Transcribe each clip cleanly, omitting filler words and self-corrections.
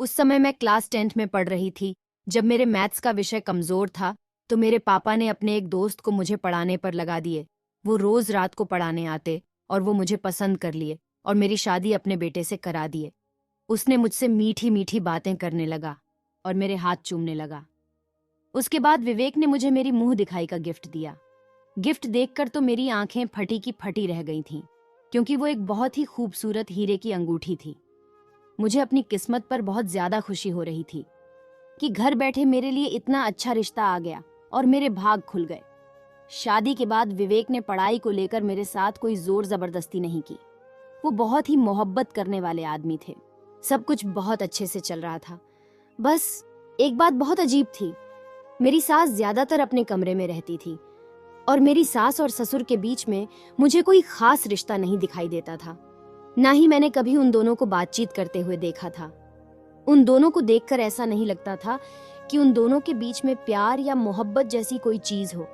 उस समय मैं क्लास 10th में पढ़ रही थी। जब मेरे मैथ्स का विषय कमज़ोर था तो मेरे पापा ने अपने एक दोस्त को मुझे पढ़ाने पर लगा दिए। वो रोज़ रात को पढ़ाने आते और वो मुझे पसंद कर लिए और मेरी शादी अपने बेटे से करा दिए। उसने मुझसे मीठी मीठी बातें करने लगा और मेरे हाथ चूमने लगा। उसके बाद विवेक ने मुझे मेरी मुंह दिखाई का गिफ्ट दिया। गिफ्ट देखकर तो मेरी आंखें फटी की फटी रह गई थीं, क्योंकि वो एक बहुत ही खूबसूरत हीरे की अंगूठी थी। मुझे अपनी किस्मत पर बहुत ज्यादा खुशी हो रही थी कि घर बैठे मेरे लिए इतना अच्छा रिश्ता आ गया और मेरे भाग खुल गए। शादी के बाद विवेक ने पढ़ाई को लेकर मेरे साथ कोई जोर जबरदस्ती नहीं की। वो बहुत ही मोहब्बत करने वाले आदमी थे। सब कुछ बहुत अच्छे से चल रहा था। बस एक बात बहुत अजीब थी। मेरी सास ज्यादातर अपने कमरे में रहती थी और मेरी सास और ससुर के बीच में मुझे कोई खास रिश्ता नहीं दिखाई देता था। ना ही मैंने कभी उन दोनों को बातचीत करते हुए देखा था। उन दोनों को देखकर ऐसा नहीं लगता था कि उन दोनों के बीच में प्यार या मोहब्बत जैसी कोई चीज हो।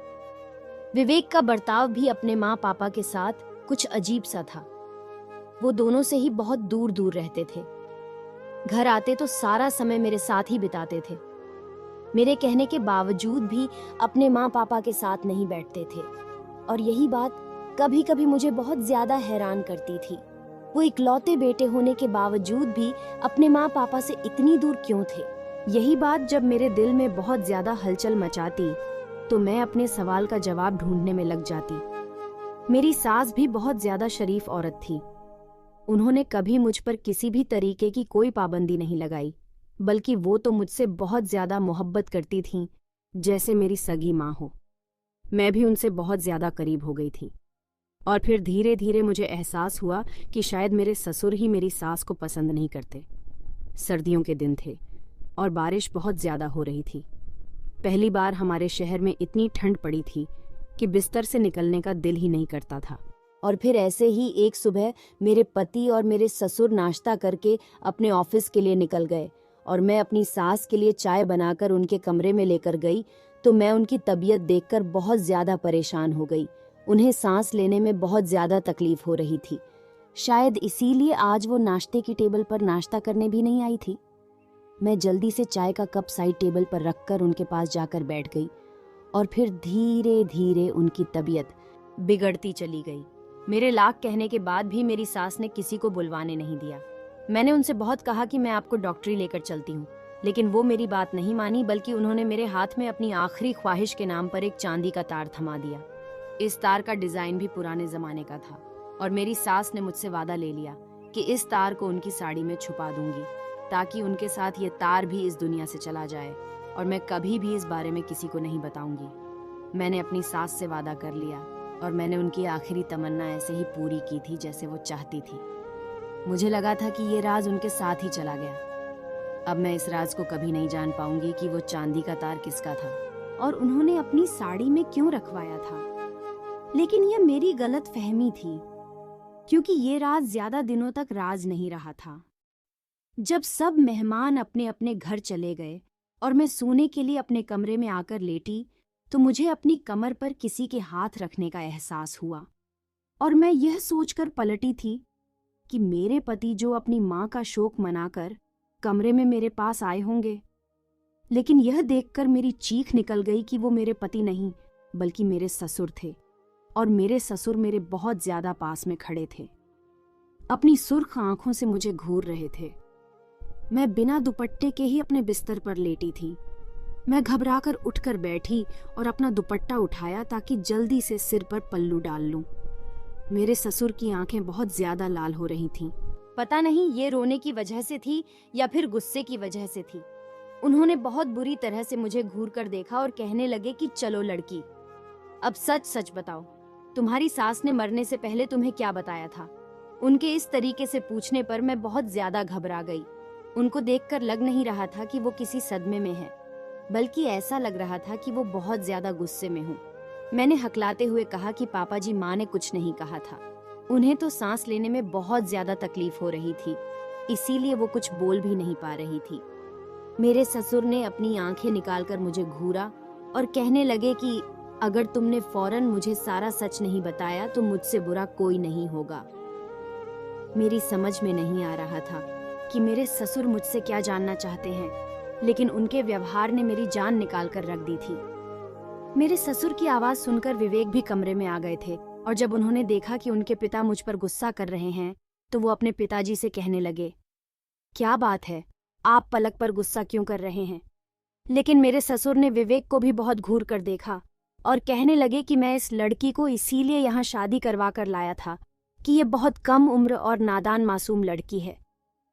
विवेक का बर्ताव भी अपने माँ पापा के साथ कुछ अजीब सा था। वो दोनों से ही बहुत दूर दूर रहते थे। घर आते तो सारा समय मेरे साथ ही बिताते थे। मेरे कहने के बावजूद भी अपने माँ पापा के साथ नहीं बैठते थे और यही बात कभी कभी मुझे बहुत ज्यादा हैरान करती थी। वो इकलौते बेटे होने के बावजूद भी अपने माँ पापा से इतनी दूर क्यों थे? यही बात जब मेरे दिल में बहुत ज्यादा हलचल मचाती तो मैं अपने सवाल का जवाब ढूंढने में लग जाती। मेरी सास भी बहुत ज्यादा शरीफ औरत थी। उन्होंने कभी मुझ पर किसी भी तरीके की कोई पाबंदी नहीं लगाई, बल्कि वो तो मुझसे बहुत ज्यादा मोहब्बत करती थीं, जैसे मेरी सगी माँ हो। मैं भी उनसे बहुत ज्यादा करीब हो गई थी और फिर धीरे धीरे मुझे एहसास हुआ कि शायद मेरे ससुर ही मेरी सास को पसंद नहीं करते। सर्दियों के दिन थे और बारिश बहुत ज्यादा हो रही थी। पहली बार हमारे शहर में इतनी ठंड पड़ी थी कि बिस्तर से निकलने का दिल ही नहीं करता था। और फिर ऐसे ही एक सुबह मेरे पति और मेरे ससुर नाश्ता करके अपने ऑफिस के लिए निकल गए और मैं अपनी सास के लिए चाय बनाकर उनके कमरे में लेकर गई तो मैं उनकी तबीयत देखकर बहुत ज्यादा परेशान हो गई। उन्हें सांस लेने में बहुत ज्यादा तकलीफ हो रही थी। शायद इसीलिए आज वो नाश्ते की टेबल पर नाश्ता करने भी नहीं आई थी। मैं जल्दी से चाय का कप साइड टेबल पर रखकर उनके पास जाकर बैठ गई और फिर धीरे धीरे उनकी तबीयत बिगड़ती चली गई। मेरे लाख कहने के बाद भी मेरी सास ने किसी को बुलवाने नहीं दिया। मैंने उनसे बहुत कहा कि मैं आपको डॉक्टरी लेकर चलती हूँ, लेकिन वो मेरी बात नहीं मानी, बल्कि उन्होंने मेरे हाथ में अपनी आखिरी ख्वाहिश के नाम पर एक चांदी का तार थमा दिया। इस तार का डिजाइन भी पुराने जमाने का था और मेरी सास ने मुझसे वादा ले लिया कि इस तार को उनकी साड़ी में छुपा दूंगी ताकि उनके साथ ये तार भी इस दुनिया से चला जाए और मैं कभी भी इस बारे में किसी को नहीं बताऊंगी। मैंने अपनी सास से वादा कर लिया और मैंने उनकी आखिरी तमन्ना ऐसे ही पूरी की थी जैसे वो चाहती थी। मुझे लगा था कि ये राज उनके साथ ही चला गया। अब मैं इस राज को कभी नहीं जान पाऊंगी कि वो चांदी का तार किसका था और उन्होंने अपनी साड़ी में क्यों रखवाया था। लेकिन यह मेरी गलत फहमी थी, क्योंकि ये राज ज्यादा दिनों तक राज नहीं रहा था। जब सब मेहमान अपने अपने घर चले गए और मैं सोने के लिए अपने कमरे में आकर लेटी तो मुझे अपनी कमर पर किसी के हाथ रखने का एहसास हुआ और मैं यह सोचकर पलटी थी कि मेरे पति जो अपनी माँ का शोक मनाकर कमरे में मेरे पास आए होंगे। लेकिन यह देखकर मेरी चीख निकल गई कि वो मेरे पति नहीं बल्कि मेरे ससुर थे और मेरे ससुर मेरे बहुत ज्यादा पास में खड़े थे। अपनी सुर्ख आंखों से मुझे घूर रहे थे। मैं बिना दुपट्टे के ही अपने बिस्तर पर लेटी थी। मैं घबराकर उठकर बैठी और अपना दुपट्टा उठाया ताकि जल्दी से सिर पर पल्लू डाल लूं। मेरे ससुर की आंखें बहुत ज्यादा लाल हो रही थीं। पता नहीं ये रोने की वजह से थी या फिर गुस्से की वजह से थी। उन्होंने बहुत बुरी तरह से मुझे घूर कर देखा और कहने लगे कि चलो लड़की, अब सच सच बताओ, तुम्हारी सास ने मरने से पहले तुम्हें क्या बताया था? उनके इस तरीके से पूछने पर मैं बहुत ज्यादा घबरा गई। उनको देखकर लग नहीं रहा था कि वो किसी सदमे में है, बल्कि ऐसा लग रहा था कि वो बहुत ज्यादा गुस्से में हूँ। मैंने हकलाते हुए कहा कि पापा जी, माँ ने कुछ नहीं कहा था। उन्हें तो सांस लेने में बहुत ज्यादा तकलीफ हो रही थी, इसीलिए वो कुछ बोल भी नहीं पा रही थी। मेरे ससुर ने अपनी आंखें निकालकर मुझे घूरा और कहने लगे कि अगर तुमने फौरन मुझे सारा सच नहीं बताया तो मुझसे बुरा कोई नहीं होगा। मेरी समझ में नहीं आ रहा था कि मेरे ससुर मुझसे क्या जानना चाहते हैं, लेकिन उनके व्यवहार ने मेरी जान निकाल कर रख दी थी। मेरे ससुर की आवाज सुनकर विवेक भी कमरे में आ गए थे और जब उन्होंने देखा कि उनके पिता मुझ पर गुस्सा कर रहे हैं तो वो अपने पिताजी से कहने लगे, क्या बात है, आप पलक पर गुस्सा क्यों कर रहे हैं? लेकिन मेरे ससुर ने विवेक को भी बहुत घूर कर देखा और कहने लगे कि मैं इस लड़की को इसीलिए यहाँ शादी करवा कर लाया था कि ये बहुत कम उम्र और नादान मासूम लड़की है।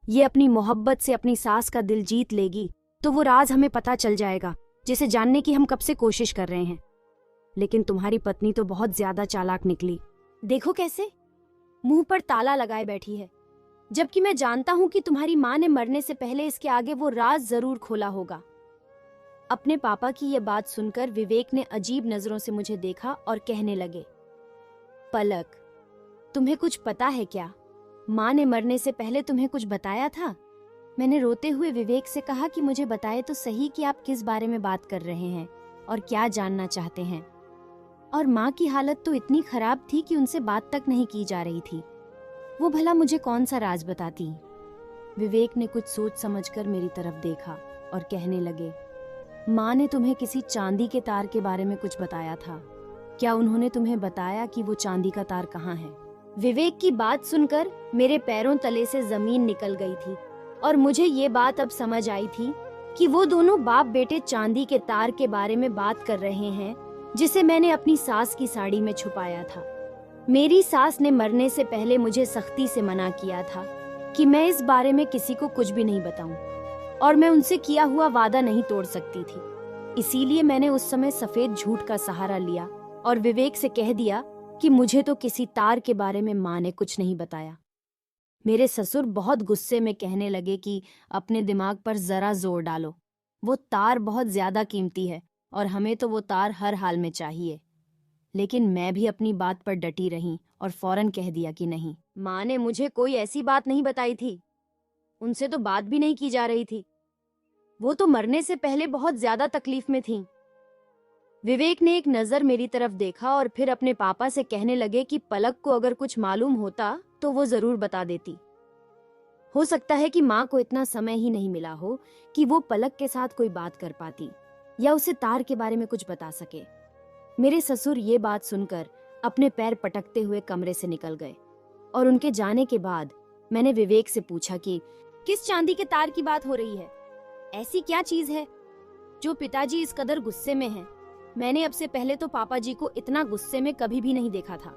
ये अपनी मोहब्बत से अपनी सास का दिल जीत लेगी तो वो राज हमें पता चल जाएगा जिसे जानने की हम कब से कोशिश कर रहे हैं। लेकिन तुम्हारी पत्नी तो बहुत ज्यादा चालाक निकली। देखो कैसे मुंह पर ताला लगाए बैठी है, जबकि मैं जानता हूं कि तुम्हारी मां ने मरने से पहले इसके आगे वो राज जरूर खोला होगा। अपने पापा की ये बात सुनकर विवेक ने अजीब नजरों से मुझे देखा और कहने लगे, पलक, तुम्हें कुछ पता है क्या? मां ने मरने से पहले तुम्हें कुछ बताया था? मैंने रोते हुए विवेक से कहा कि मुझे बताए तो सही कि आप किस बारे में बात कर रहे हैं और क्या जानना चाहते हैं। और मां की हालत तो इतनी खराब थी कि उनसे बात तक नहीं की जा रही थी। वो भला मुझे कौन सा राज बताती? विवेक ने कुछ सोच समझकर मेरी तरफ देखा और कहने लगे, मां ने तुम्हें किसी चांदी के तार के बारे में कुछ बताया था। क्या उन्होंने तुम्हें बताया कि वो चांदी का तार कहाँ है? विवेक की बात सुनकर मेरे पैरों तले से जमीन निकल गई थी और मुझे ये बात अब समझ आई थी कि वो दोनों बाप बेटे चांदी के तार के बारे में बात कर रहे हैं जिसे मैंने अपनी सास की साड़ी में छुपाया था। मेरी सास ने मरने से पहले मुझे सख्ती से मना किया था कि मैं इस बारे में किसी को कुछ भी नहीं बताऊं और मैं उनसे किया हुआ वादा नहीं तोड़ सकती थी। इसीलिए मैंने उस समय सफेद झूठ का सहारा लिया और विवेक से कह दिया कि मुझे तो किसी तार के बारे में मां ने कुछ नहीं बताया। मेरे ससुर बहुत गुस्से में कहने लगे कि अपने दिमाग पर जरा जोर डालो, वो तार बहुत ज्यादा कीमती है और हमें तो वो तार हर हाल में चाहिए। लेकिन मैं भी अपनी बात पर डटी रही और फौरन कह दिया कि नहीं, मां ने मुझे कोई ऐसी बात नहीं बताई थी। उनसे तो बात भी नहीं की जा रही थी। वो तो मरने से पहले बहुत ज्यादा तकलीफ में थीं। विवेक ने एक नजर मेरी तरफ देखा और फिर अपने पापा से कहने लगे कि पलक को अगर कुछ मालूम होता तो वो जरूर बता देती। हो सकता है कि मां को इतना समय ही नहीं मिला हो कि वो पलक के साथ कोई बात कर पाती या उसे तार के बारे में कुछ बता सके। मेरे ससुर ये बात सुनकर अपने पैर पटकते हुए कमरे से निकल गए और उनके जाने के बाद मैंने विवेक से पूछा कि किस चांदी के तार की बात हो रही है? ऐसी क्या चीज है जो पिताजी इस कदर गुस्से में हैं? मैंने अब से पहले तो पापा जी को इतना गुस्से में कभी भी नहीं देखा था।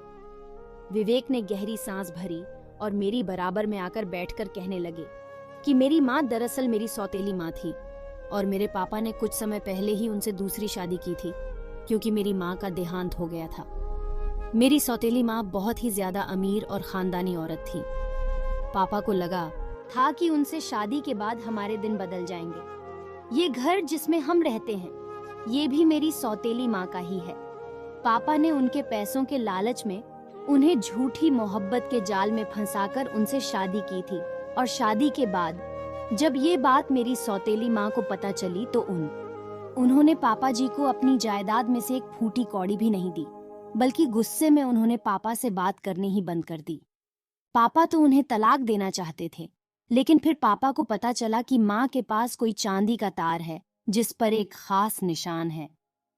विवेक ने गहरी सांस भरी और मेरी बराबर में आकर बैठकर कहने लगे कि मेरी माँ दरअसल मेरी सौतेली माँ थी और मेरे पापा ने कुछ समय पहले ही उनसे दूसरी शादी की थी क्योंकि मेरी माँ का देहांत हो गया था। मेरी सौतेली माँ बहुत ही ज्यादा अमीर और खानदानी औरत थी। पापा को लगा था कि उनसे शादी के बाद हमारे दिन बदल जाएंगे। ये घर जिसमें हम रहते हैं ये भी मेरी सौतेली माँ का ही है। पापा ने उनके पैसों के लालच में उन्हें झूठी मोहब्बत के जाल में फंसाकर उनसे शादी की थी और शादी के बाद जब ये बात मेरी सौतेली माँ को पता चली तो उन्होंने पापा जी को अपनी जायदाद में से एक फूटी कौड़ी भी नहीं दी, बल्कि गुस्से में उन्होंने पापा से बात करनी ही बंद कर दी। पापा तो उन्हें तलाक देना चाहते थे, लेकिन फिर पापा को पता चला कि माँ के पास कोई चांदी का तार है जिस पर एक खास निशान है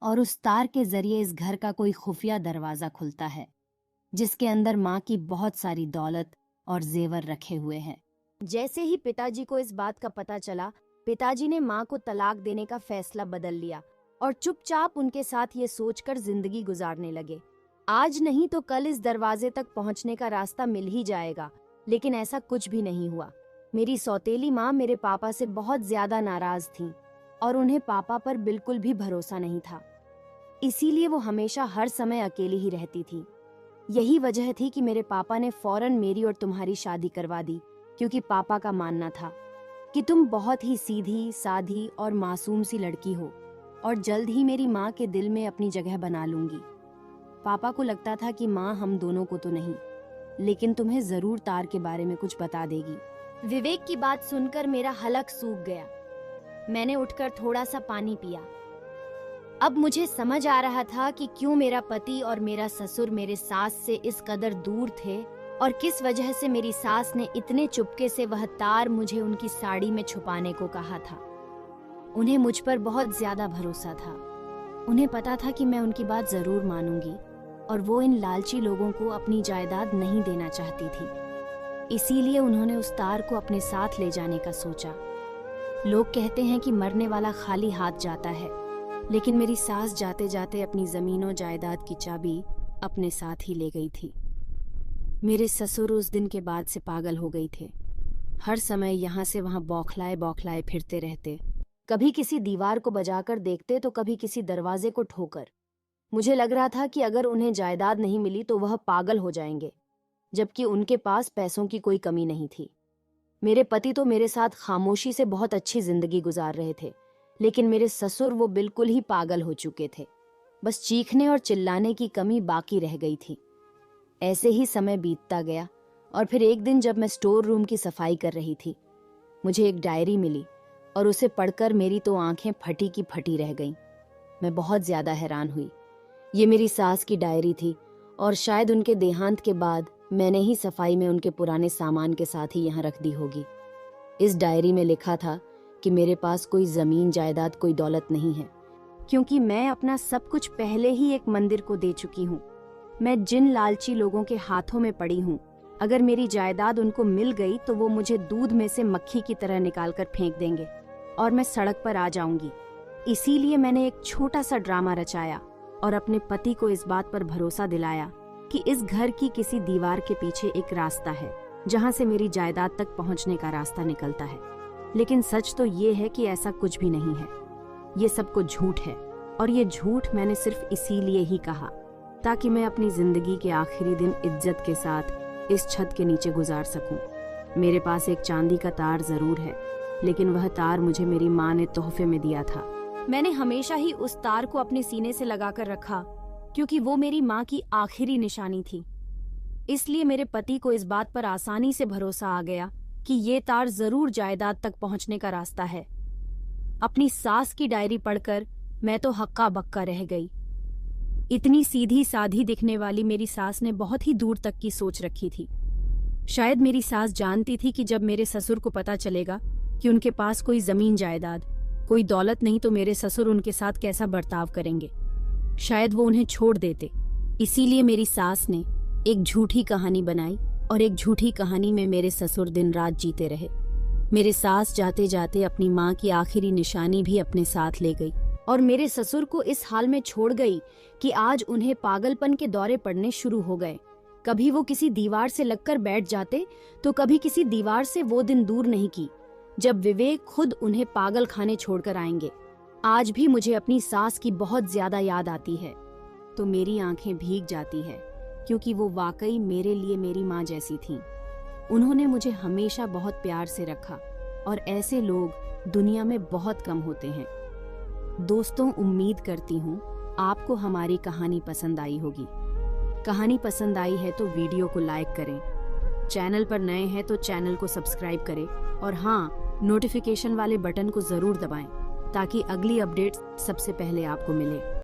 और उस तार के जरिए इस घर का कोई खुफिया दरवाजा खुलता है जिसके अंदर माँ की बहुत सारी दौलत और जेवर रखे हुए हैं। जैसे ही पिताजी को इस बात का पता चला, पिताजी ने माँ को तलाक देने का फैसला बदल लिया और चुपचाप उनके साथ ये सोचकर जिंदगी गुजारने लगे, आज नहीं तो कल इस दरवाजे तक पहुँचने का रास्ता मिल ही जाएगा। लेकिन ऐसा कुछ भी नहीं हुआ। मेरी सौतेली माँ मेरे पापा से बहुत ज्यादा नाराज थी और उन्हें पापा पर बिल्कुल भी भरोसा नहीं था। इसीलिए वो हमेशा हर समय अकेली ही रहती थी। यही वजह थी कि मेरे पापा ने फौरन मेरी और तुम्हारी शादी करवा दी, क्योंकि पापा का मानना था कि तुम बहुत ही सीधी साधी और मासूम सी लड़की हो और जल्द ही मेरी माँ के दिल में अपनी जगह बना लूंगी। पापा को लगता था कि माँ हम दोनों को तो नहीं, लेकिन तुम्हें जरूर तार के बारे में कुछ बता देगी। विवेक की बात सुनकर मेरा हलक सूख गया। मैंने उठकर थोड़ा सा पानी पिया। अब मुझे समझ आ रहा था कि क्यों मेरा पति और मेरा ससुर मेरे सास से इस कदर दूर थे और किस वजह से मेरी सास ने इतने चुपके से वह तार मुझे उनकी साड़ी में छुपाने को कहा था। उन्हें मुझ पर बहुत ज्यादा भरोसा था। उन्हें पता था कि मैं उनकी बात जरूर मानूंगी और वो इन लालची लोगों को अपनी जायदाद नहीं देना चाहती थी। इसीलिए उन्होंने उस तार को अपने साथ ले जाने का सोचा। लोग कहते हैं कि मरने वाला खाली हाथ जाता है, लेकिन मेरी सास जाते जाते अपनी जमीनों जायदाद की चाबी अपने साथ ही ले गई थी। मेरे ससुर उस दिन के बाद से पागल हो गई थे। हर समय यहाँ से वहाँ बौखलाए बौखलाए फिरते रहते। कभी किसी दीवार को बजाकर देखते तो कभी किसी दरवाजे को ठोकर। मुझे लग रहा था कि अगर उन्हें जायदाद नहीं मिली तो वह पागल हो जाएंगे, जबकि उनके पास पैसों की कोई कमी नहीं थी। मेरे पति तो मेरे साथ खामोशी से बहुत अच्छी जिंदगी गुजार रहे थे, लेकिन मेरे ससुर वो बिल्कुल ही पागल हो चुके थे। बस चीखने और चिल्लाने की कमी बाकी रह गई थी। ऐसे ही समय बीतता गया और फिर एक दिन जब मैं स्टोर रूम की सफाई कर रही थी, मुझे एक डायरी मिली और उसे पढ़कर मेरी तो आंखें फटी की फटी रह गईं। मैं बहुत ज्यादा हैरान हुई। ये मेरी सास की डायरी थी और शायद उनके देहांत के बाद मैंने ही सफाई में उनके पुराने सामान के साथ ही यहाँ रख दी होगी। इस डायरी में लिखा था कि मेरे पास कोई जमीन जायदाद कोई दौलत नहीं है, क्योंकि मैं अपना सब कुछ पहले ही एक मंदिर को दे चुकी हूँ। मैं जिन लालची लोगों के हाथों में पड़ी हूँ, अगर मेरी जायदाद उनको मिल गई तो वो मुझे दूध में से मक्खी की तरह निकालकर फेंक देंगे और मैं सड़क पर आ जाऊंगी। इसीलिए मैंने एक छोटा सा ड्रामा रचाया और अपने पति को इस बात पर भरोसा दिलाया कि इस घर की किसी दीवार के पीछे एक रास्ता है जहाँ से मेरी जायदाद तक पहुँचने का रास्ता निकलता है। लेकिन सच तो ये है कि ऐसा कुछ भी नहीं है। ये सब कुछ झूठ है और ये झूठ मैंने सिर्फ इसीलिए ही कहा ताकि मैं अपनी जिंदगी के आखिरी दिन इज्जत के साथ इस छत के नीचे गुजार सकूं। मेरे पास एक चांदी का तार जरूर है, लेकिन वह तार मुझे मेरी माँ ने तोहफे में दिया था। मैंने हमेशा ही उस तार को अपने सीने से लगाकर रखा, क्योंकि वो मेरी माँ की आखिरी निशानी थी। इसलिए मेरे पति को इस बात पर आसानी से भरोसा आ गया कि ये तार जरूर जायदाद तक पहुंचने का रास्ता है। अपनी सास की डायरी पढ़कर मैं तो हक्का बक्का रह गई। इतनी सीधी साधी दिखने वाली मेरी सास ने बहुत ही दूर तक की सोच रखी थी। शायद मेरी सास जानती थी कि जब मेरे ससुर को पता चलेगा कि उनके पास कोई जमीन जायदाद, कोई दौलत नहीं, तो मेरे ससुर उनके साथ कैसा बर्ताव करेंगे। शायद वो उन्हें छोड़ देते। इसीलिए मेरी सास ने एक झूठी कहानी बनाई और एक झूठी कहानी में मेरे ससुर दिन रात जीते रहे। मेरे सास जाते जाते अपनी माँ की आखिरी निशानी भी अपने साथ ले गई और मेरे ससुर को इस हाल में छोड़ गई कि आज उन्हें पागलपन के दौरे पड़ने शुरू हो गए। कभी वो किसी दीवार से लगकर बैठ जाते तो कभी किसी दीवार से। वो दिन दूर नहीं की जब विवेक खुद उन्हें पागल खाने छोड़कर आएंगे। आज भी मुझे अपनी सास की बहुत ज्यादा याद आती है तो मेरी आंखें भीग जाती है, क्योंकि वो वाकई मेरे लिए मेरी माँ जैसी थीं। उन्होंने मुझे हमेशा बहुत प्यार से रखा और ऐसे लोग दुनिया में बहुत कम होते हैं। दोस्तों, उम्मीद करती हूँ आपको हमारी कहानी पसंद आई होगी। कहानी पसंद आई है तो वीडियो को लाइक करें, चैनल पर नए हैं तो चैनल को सब्सक्राइब करें और हाँ, नोटिफिकेशन वाले बटन को जरूर दबाएं ताकि अगली अपडेट सबसे पहले आपको मिले।